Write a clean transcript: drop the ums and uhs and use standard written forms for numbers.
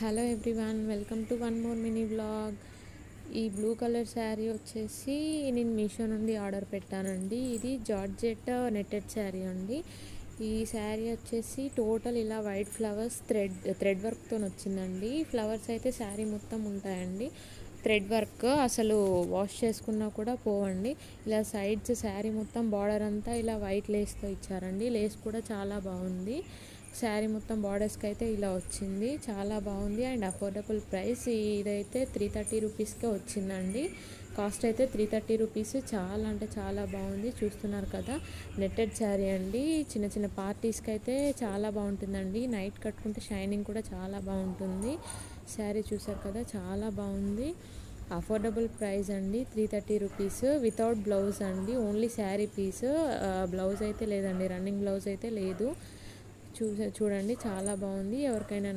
Hello everyone, welcome to one more mini vlog. ఈ blue colour sari వచ్చేసి నేను మీషో నుండి ఆర్డర్ పెట్టానండి. ఇది జార్జెట్ నెట్టెడ్ శారీ అండి. ఈ శారీ వచ్చేసి టోటల్ ఇలా వైట్ ఫ్లవర్స్ థ్రెడ్ వర్క్తో వచ్చిందండి. ఫ్లవర్స్ అయితే శారీ మొత్తం ఉంటాయండి. థ్రెడ్ వర్క్ అసలు వాష్ చేసుకున్నా కూడా పోవండి. ఇలా సైడ్స్ శారీ మొత్తం బార్డర్ అంతా ఇలా వైట్ లేస్తో ఇచ్చారండి. లేస్ కూడా చాలా బాగుంది. శారీ మొత్తం బార్డర్స్కి అయితే ఇలా వచ్చింది, చాలా బాగుంది అండ్ అఫోర్డబుల్ ప్రైస్. ఇదైతే 330 రూపీస్కే వచ్చిందండి. కాస్ట్ అయితే 330 రూపీస్. చాలా అంటే చాలా బాగుంది. చూస్తున్నారు కదా, నెట్టెడ్ శారీ అండి. చిన్న చిన్న పార్టీస్కి అయితే చాలా బాగుంటుందండి. నైట్ కట్టుకుంటే షైనింగ్ కూడా చాలా బాగుంటుంది. శారీ చూసారు కదా, చాలా బాగుంది. అఫోర్డబుల్ ప్రైస్ అండి, 330 రూపీస్. వితౌట్ బ్లౌజ్ అండి, ఓన్లీ శారీ పీస్. బ్లౌజ్ అయితే లేదండి, రన్నింగ్ బ్లౌజ్ అయితే లేదు. చూడండి, చాలా బాగుంది. ఎవరికైనా